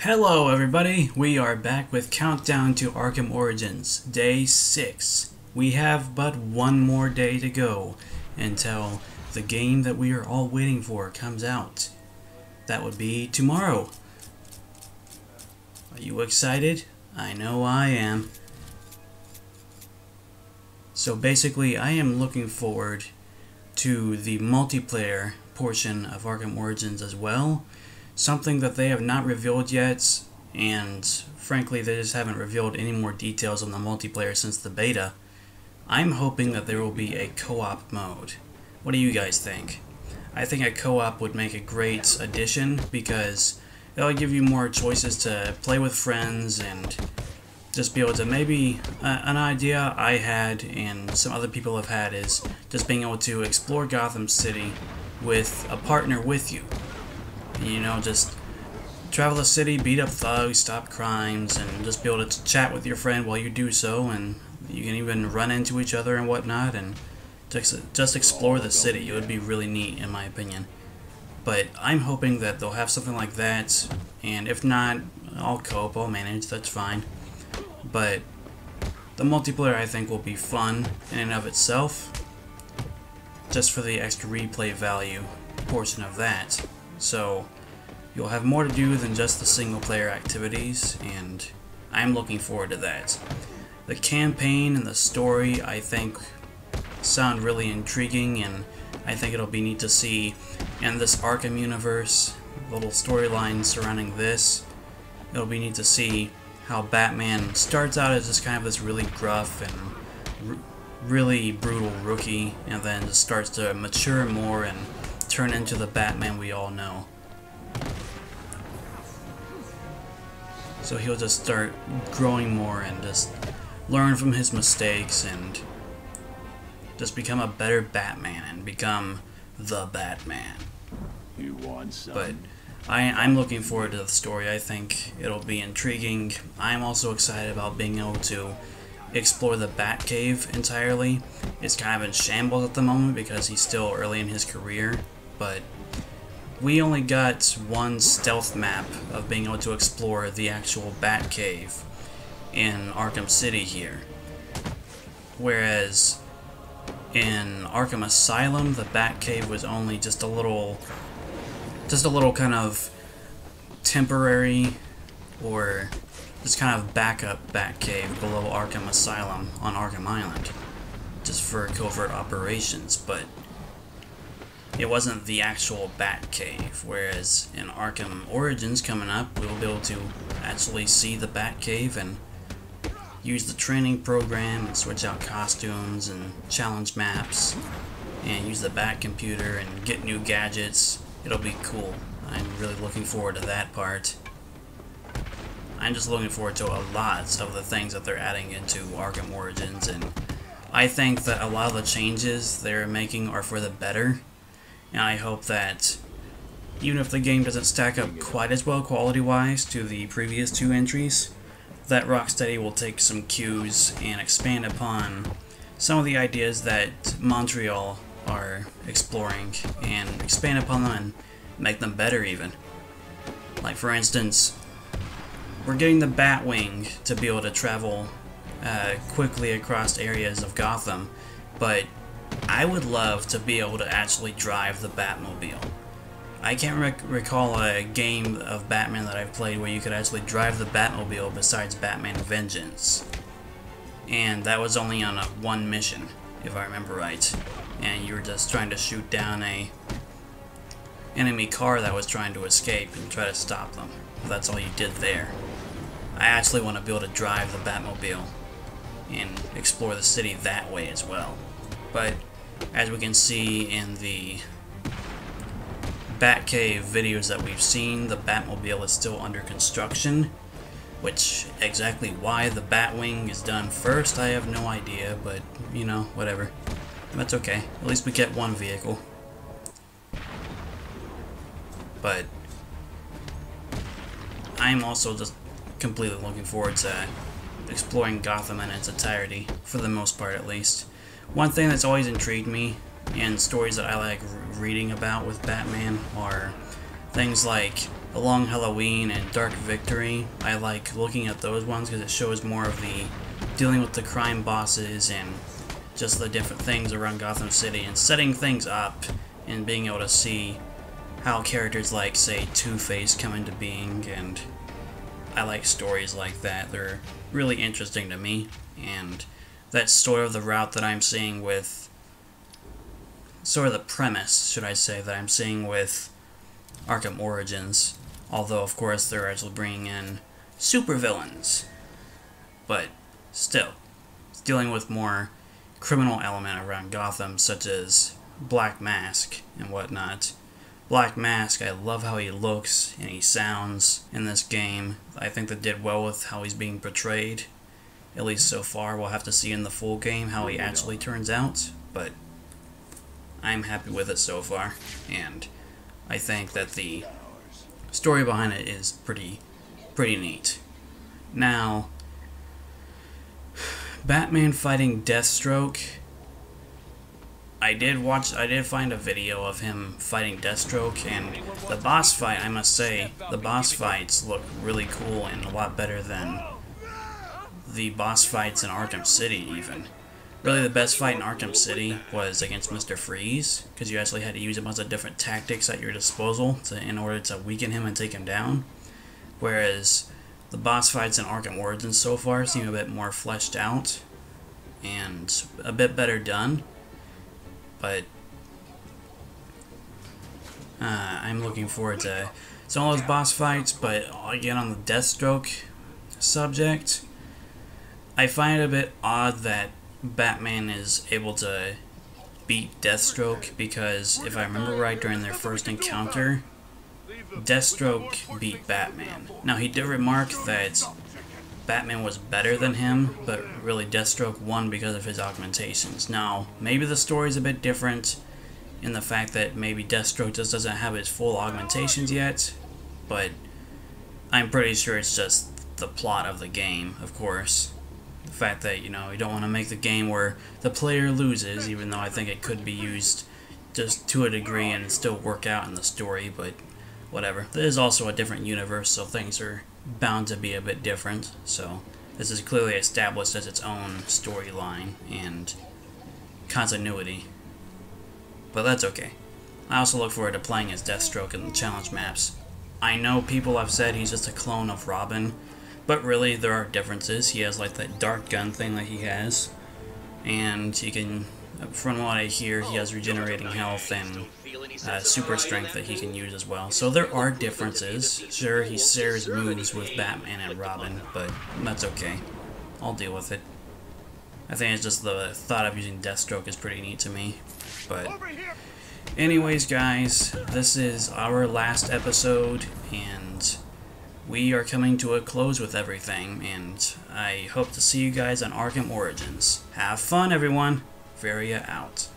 Hello everybody, we are back with Countdown to Arkham Origins, Day 6. We have but one more day to go until the game that we are all waiting for comes out. That would be tomorrow. Are you excited? I know I am. So basically, I am looking forward to the multiplayer portion of Arkham Origins as well. Something that they have not revealed yet, and frankly they just haven't revealed any more details on the multiplayer since the beta. I'm hoping that there will be a co-op mode. What do you guys think? I think a co-op would make a great addition because it'll give you more choices to play with friends and just be able to maybe an idea I had and some other people have had is just being able to explore Gotham City with a partner with you. You know, just travel the city, beat up thugs, stop crimes, and just be able to chat with your friend while you do so, and you can even run into each other and whatnot, and just explore the city. It would be really neat, in my opinion. But I'm hoping that they'll have something like that, and if not, I'll cope, I'll manage, that's fine. But the multiplayer, I think, will be fun in and of itself, just for the extra replay value portion of that. So you'll have more to do than just the single player activities, and I'm looking forward to that. The campaign and the story, I think, sound really intriguing, and I think it'll be neat to see in this Arkham universe, little storylines surrounding this. It'll be neat to see how Batman starts out as just kind of this really gruff and really brutal rookie, and then just starts to mature more and turn into the Batman we all know. So he'll just start growing more and just learn from his mistakes and just become a better Batman and become the Batman. You want some? But I'm looking forward to the story. I think it'll be intriguing. I'm also excited about being able to explore the Batcave entirely. It's kind of in shambles at the moment because he's still early in his career, but we only got one stealth map of being able to explore the actual Batcave in Arkham City here. Whereas in Arkham Asylum, the Batcave was only just a little kind of temporary or just kind of backup Batcave below Arkham Asylum on Arkham Island, just for covert operations, but it wasn't the actual Batcave, whereas in Arkham Origins coming up, we'll be able to actually see the Batcave and use the training program and switch out costumes and challenge maps and use the Bat computer and get new gadgets. It'll be cool. I'm really looking forward to that part. I'm just looking forward to a lot of the things that they're adding into Arkham Origins, and I think that a lot of the changes they're making are for the better. And I hope that even if the game doesn't stack up quite as well quality-wise to the previous two entries, that Rocksteady will take some cues and expand upon some of the ideas that Montreal are exploring and expand upon them and make them better even. Like for instance, we're getting the Batwing to be able to travel quickly across areas of Gotham, but I would love to be able to actually drive the Batmobile. I can't recall a game of Batman that I've played where you could actually drive the Batmobile besides Batman Vengeance. And that was only on one mission, if I remember right. And you were just trying to shoot down a enemy car that was trying to escape and try to stop them. That's all you did there. I actually want to be able to drive the Batmobile and explore the city that way as well. But as we can see in the Batcave videos that we've seen, the Batmobile is still under construction, which exactly why the Batwing is done first, I have no idea, but you know, whatever. That's okay. At least we get one vehicle. But I'm also just completely looking forward to exploring Gotham in its entirety, for the most part at least. One thing that's always intrigued me in stories that I like reading about with Batman are Things like A Long Halloween and Dark Victory, I like looking at those ones because it shows more of the dealing with the crime bosses and just the different things around Gotham City and setting things up and being able to see how characters like, say, Two-Face come into being, and I like stories like that. They're really interesting to me, and that's sort of the route that I'm seeing with, sort of the premise, should I say, that I'm seeing with Arkham Origins. Although, of course, they're actually bringing in supervillains. But still, it's dealing with more criminal element around Gotham, such as Black Mask and whatnot. Black Mask, I love how he looks and he sounds in this game. I think they did well with how he's being portrayed, at least so far. We'll have to see in the full game how he actually turns out, but I'm happy with it so far, and I think that the story behind it is pretty neat. Now, Batman fighting Deathstroke, I did find a video of him fighting Deathstroke, and the boss fight, I must say, the boss fights look really cool and a lot better than the boss fights in Arkham City, even. Really, the best fight in Arkham City was against Mr. Freeze, because you actually had to use a bunch of different tactics at your disposal in order to weaken him and take him down. Whereas the boss fights in Arkham Origins so far seem a bit more fleshed out and a bit better done. But I'm looking forward to some of those boss fights. But again, on the Deathstroke subject, I find it a bit odd that Batman is able to beat Deathstroke, because if I remember right, during their first encounter, Deathstroke beat Batman. Now, he did remark that Batman was better than him, but really Deathstroke won because of his augmentations. Now, maybe the story's a bit different in the fact that maybe Deathstroke just doesn't have his full augmentations yet, but I'm pretty sure it's just the plot of the game, of course. The fact that, you know, you don't want to make the game where the player loses, even though I think it could be used just to a degree and still work out in the story, but whatever. There is also a different universe, so things are bound to be a bit different, so this is clearly established as its own storyline and continuity. But that's okay. I also look forward to playing as Deathstroke in the challenge maps. I know people have said he's just a clone of Robin, but really there are differences. He has like that dark gun thing that he has, and he can, from what I hear, he has regenerating health and super strength that he can use as well. So there are differences. Sure, he shares moves with Batman and Robin, but that's okay. I'll deal with it. I think it's just the thought of using Deathstroke is pretty neat to me. But anyways, guys, this is our last episode, and we are coming to a close with everything, and I hope to see you guys on Arkham Origins. Have fun, everyone. Varia out.